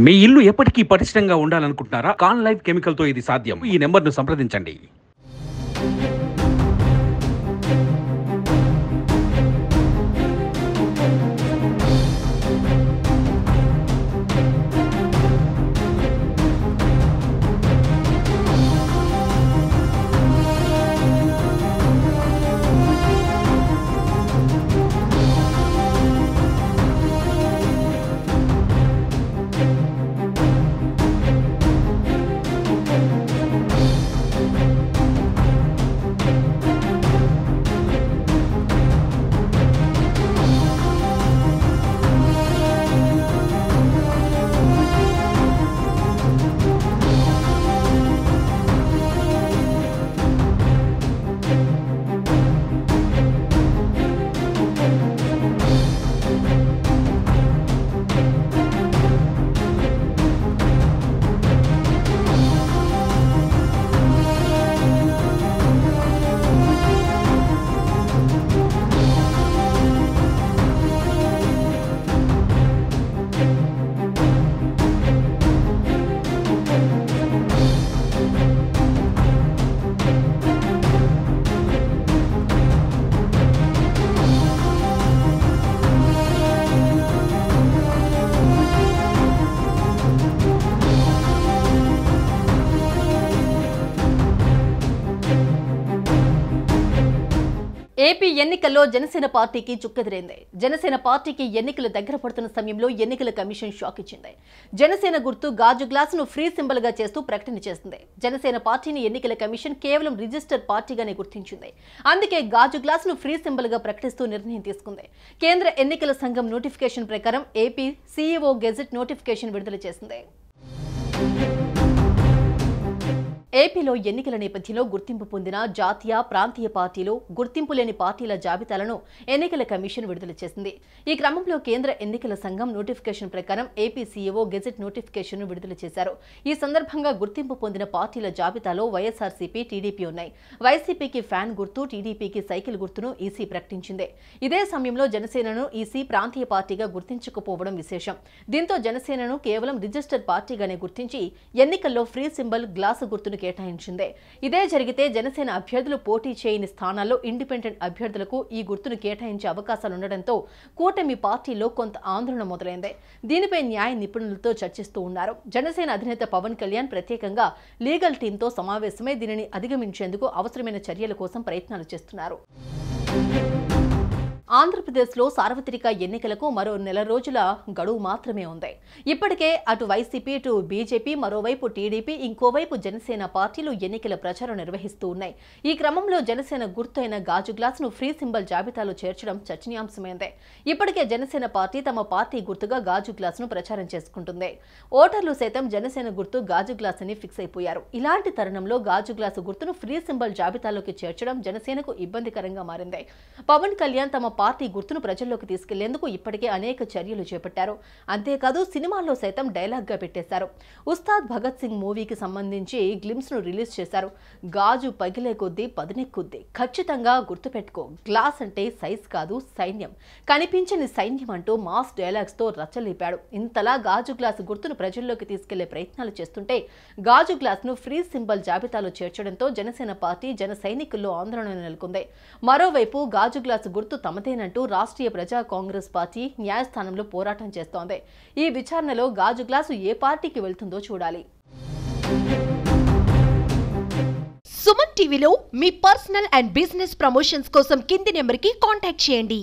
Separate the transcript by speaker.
Speaker 1: మీ ఇల్లు ఎప్పటికీ పటిష్టంగా ఉండాలనుకుంటున్నారా? కాన్ లైఫ్ కెమికల్ తో ఇది సాధ్యం. ఈ నెంబర్ను సంప్రదించండి.
Speaker 2: ఏపీ ఎన్నికల్లో జనసేన పార్టీకి చుక్కెదురైంది. జనసేన పార్టీకి ఎన్నికలు దగ్గర పడుతున్న సమయంలో ఎన్నికల కమిషన్ షాక్ ఇచ్చింది. జనసేన గుర్తు గాజు గ్లాసును ఫ్రీ సింబల్ గా చేస్తూ ప్రకటన చేసింది. జనసేన పార్టీని ఎన్నికల కమిషన్ కేవలం రిజిస్టర్ పార్టీగానే గుర్తించింది. అందుకే గాజు గ్లాసును ఫ్రీ సింబల్ గా ప్రకటిస్తూ నిర్ణయం తీసుకుంది. కేంద్ర ఎన్నికల సంఘం నోటిఫికేషన్ ప్రకారం ఏపీ సీఈఓ గెజెట్ నోటిఫికేషన్ విడుదల చేసింది. ఏపీలో ఎన్నికల నేపథ్యంలో గుర్తింపు పొందిన జాతీయ ప్రాంతీయ పార్టీలు, గుర్తింపు లేని పార్టీల జాబితాలను ఎన్నికల కమిషన్ విడుదల చేసింది. ఈ క్రమంలో కేంద్ర ఎన్నికల సంఘం నోటిఫికేషన్ ప్రకారం ఏపీ సీఈఓ గెజెట్ నోటిఫికేషన్ విడుదల చేశారు. ఈ సందర్భంగా గుర్తింపు పొందిన పార్టీల జాబితాలో వైఎస్ఆర్సీపీ, టీడీపీ ఉన్నాయి. వైసీపీకి ఫ్యాన్ గుర్తు, టీడీపీకి సైకిల్ గుర్తును ఈసీ ప్రకటించింది. ఇదే సమయంలో జనసేనను ఈసీ ప్రాంతీయ పార్టీగా గుర్తించకపోవడం విశేషం. దీంతో జనసేనను కేవలం రిజిస్టర్ పార్టీగానే గుర్తించి ఎన్నికల్లో ఫ్రీ సింబల్ గ్లాసు గుర్తును కేటాయించింది. ఇదే జరిగితే జనసేన అభ్యర్థులు పోటీ చేయని స్థానాల్లో ఇండిపెండెంట్ అభ్యర్థులకు ఈ గుర్తును కేటాయించే అవకాశాలుండటంతో కూటమి పార్టీలో కొంత ఆందోళన మొదలైంది. దీనిపై న్యాయ నిపుణులతో చర్చిస్తూ ఉన్నారు. జనసేన అధినేత పవన్ కళ్యాణ్ ప్రత్యేకంగా లీగల్ టీంతో సమావేశమై దీనిని అధిగమించేందుకు అవసరమైన చర్యల కోసం ప్రయత్నాలు చేస్తున్నారు. ఆంధ్రప్రదేశ్లో సార్వత్రిక ఎన్నికలకు మరో నెల రోజుల గడువు మాత్రమే ఉంది. ఇప్పటికే అటు వైసీపీ, ఇటు బీజేపీ, మరోవైపు టీడీపీ, ఇంకోవైపు జనసేన పార్టీలు ఎన్నికల ప్రచారం నిర్వహిస్తూ ఉన్నాయి. ఈ క్రమంలో జనసేన గుర్తు అయిన గాజు గ్లాసును ఫ్రీ సింబల్ జాబితాలో చేర్చడం చర్చనీయాంశమైంది. ఇప్పటికే జనసేన పార్టీ తమ పార్టీ గుర్తుగా గాజు గ్లాసును ప్రచారం చేసుకుంటుంది. ఓటర్లు సైతం జనసేన గుర్తు గాజు గ్లాస్ అని ఫిక్స్ అయిపోయారు. ఇలాంటి తరుణంలో గాజు గ్లాసు గుర్తును ఫ్రీ సింబల్ జాబితాలోకి చేర్చడం జనసేనకు ఇబ్బందికరంగా మారింది. పవన్ కళ్యాణ్ తమ పార్టీ గుర్తును ప్రజల్లోకి తీసుకెళ్లేందుకు ఇప్పటికే అనేక చర్యలు చేపట్టారు. అంతేకాదు సినిమాల్లో సైతం డైలాగ్ గా పెట్టేశారు. ఉస్తాద్ భగత్ సింగ్ మూవీకి సంబంధించి గ్లిమ్స్ ను రిలీజ్ చేశారు. గాజు పగిలే కొద్దీ పదునెక్కుద్ది, ఖచ్చితంగా గుర్తుపెట్టుకో, గ్లాస్ అంటే సైజ్ కాదు సైన్యం, కనిపించని సైన్యం అంటూ మాస్ డైలాగ్స్ తో రచ్చలేపాడు. ఇంతలా గాజు గ్లాసు గుర్తును ప్రజల్లోకి తీసుకెళ్లే ప్రయత్నాలు చేస్తుంటే గాజు గ్లాస్ ను ఫ్రీ సింబల్ జాబితాలో చేర్చడంతో జనసేన పార్టీ, జన సైనికుల్లో ఆందోళన నెలకొంది. మరోవైపు గాజు గ్లాసు గుర్తు తమదేనంటూ రాష్ట్రీయ ప్రజా కాంగ్రెస్ పార్టీ న్యాయస్థానంలో పోరాటం చేస్తోంది. ఈ విచారణలో గాజు గ్లాసు ఏ పార్టీకి వెళ్తుందో చూడాలి.
Speaker 3: సుమన్ టీవీలో మీ పర్సనల్ అండ్ బిజినెస్ ప్రమోషన్స్ కోసం కింది నెంబర్కి కాంటాక్ట్ చేయండి.